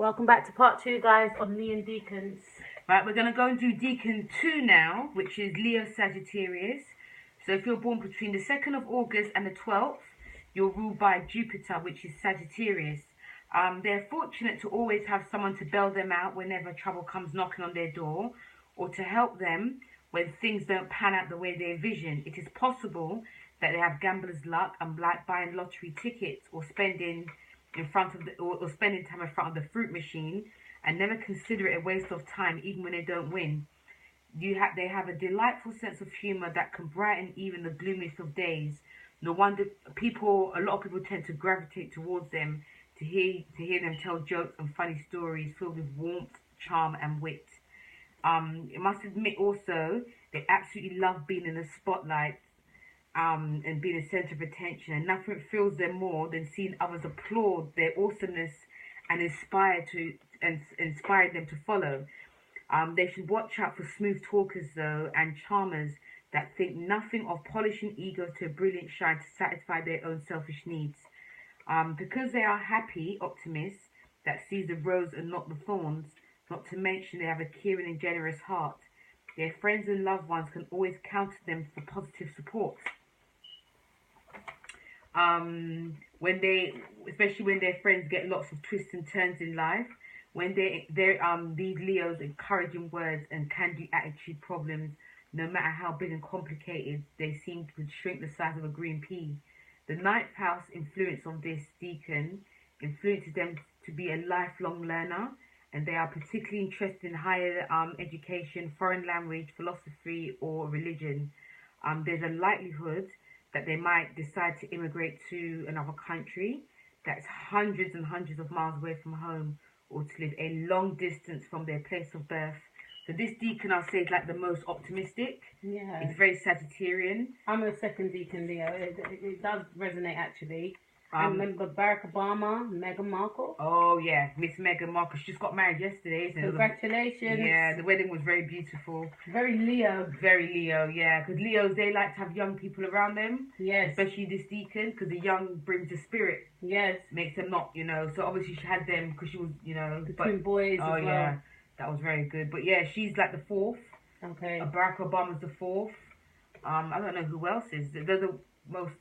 Welcome back to part 2, guys, on Leo DECAN'S. Right, we're going to go and do Decan 2 now, which is Leo Sagittarius. So if you're born between the 2nd of August and the 12th, you're ruled by Jupiter, which is Sagittarius. They're fortunate to always have someone to bail them out whenever trouble comes knocking on their door, or to help them when things don't pan out the way they envision. It is possible that they have gambler's luck and like buying lottery tickets or spending spending time in front of the fruit machine, and never consider it a waste of time even when they don't win. They have a delightful sense of humor that can brighten even the gloomiest of days. No wonder a lot of people tend to gravitate towards them to hear them tell jokes and funny stories filled with warmth, charm, and wit. I must admit also, they absolutely love being in the spotlight, and being a center of attention, and nothing fills them more than seeing others applaud their awesomeness and inspire them to follow. They should watch out for smooth talkers though, and charmers that think nothing of polishing egos to a brilliant shine to satisfy their own selfish needs. Because they are happy optimists that sees the rose and not the thorns, not to mention they have a caring and generous heart. Their friends and loved ones can always count on them for positive support. Especially when their friends get lots of twists and turns in life, when these Leos encouraging words and can-do attitude problems, no matter how big and complicated they seem, to shrink the size of a green pea. The ninth house influence of this decan influences them to be a lifelong learner, and they are particularly interested in higher education, foreign language, philosophy, or religion. There's a likelihood that they might decide to immigrate to another country that's hundreds and hundreds of miles away from home, or to live a long distance from their place of birth. So this decan, I'll say, is like the most optimistic. Yeah. It's very Sagittarian. I'm a second decan, Leo. It does resonate, actually. I remember Barack Obama, Meghan Markle. Oh, yeah, Miss Meghan Markle. She just got married yesterday, isn't it? Congratulations. Yeah, the wedding was very beautiful. Very Leo. Very Leo, yeah. Because Leos, they like to have young people around them. Yes. Especially this decan, because the young brings the spirit. Yes. Makes them not, So obviously she had them because she was, The twin boys as well. Oh, yeah. That was very good. But yeah, she's like the fourth. Okay. Barack Obama's the fourth. I don't know who else is. They're the most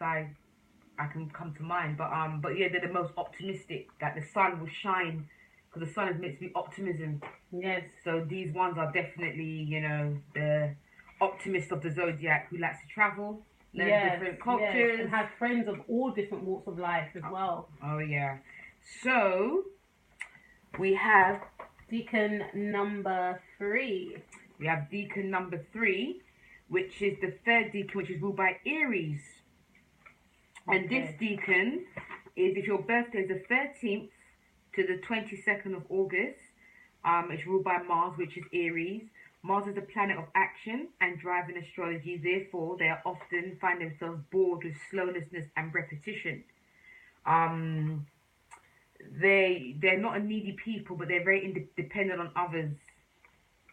I can come to mind, but yeah, they're the most optimistic. That the sun will shine, because the sun is meant to be optimism. Yes. So these ones are definitely, the optimist of the zodiac who likes to travel, learn different cultures, and have friends of all different walks of life as well. Oh yeah. So we have decan number 3. We have decan number 3, which is the third decan, which is ruled by Aries. And this decan is, if your birthday is the 13th to the 22nd of August, it's ruled by Mars, which is Aries. Mars is the planet of action and drive in astrology. Therefore, they are often find themselves bored with slowness and repetition. They're not a needy people, but they're very dependent on others.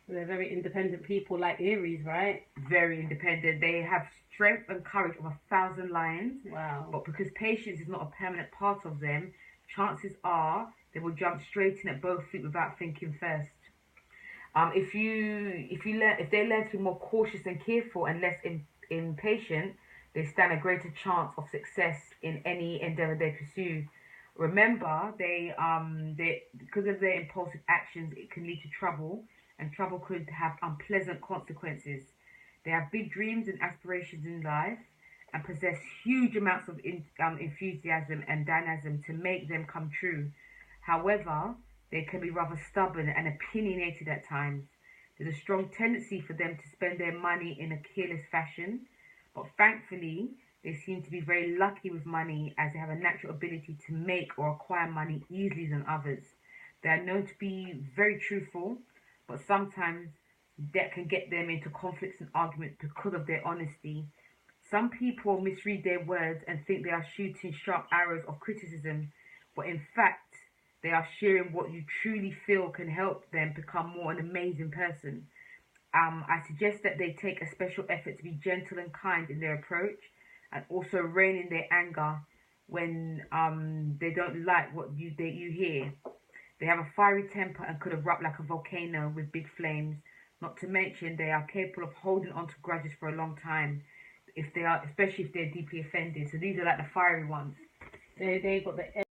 They're very independent people, like Aries, right? Very independent. They have strength and courage of 1,000 lions. Wow. But because patience is not a permanent part of them, chances are they will jump straight in at both feet without thinking first. If they learn to be more cautious and careful and less impatient, they stand a greater chance of success in any endeavor they pursue. Remember, they because of their impulsive actions, it can lead to trouble, and trouble could have unpleasant consequences. They have big dreams and aspirations in life, and possess huge amounts of enthusiasm and dynamism to make them come true. However, they can be rather stubborn and opinionated at times. There's a strong tendency for them to spend their money in a careless fashion, but thankfully, they seem to be very lucky with money, as they have a natural ability to make or acquire money easily than others. They are known to be very truthful, but sometimes that can get them into conflicts and arguments because of their honesty. Some people misread their words and think they are shooting sharp arrows of criticism, but in fact, they are sharing what you truly feel can help them become more an amazing person. I suggest that they take a special effort to be gentle and kind in their approach, and also rein in their anger when they don't like what you hear. They have a fiery temper and could erupt like a volcano with big flames. Not to mention, they are capable of holding on to grudges for a long time, especially if they're deeply offended. So these are like the fiery ones. They got the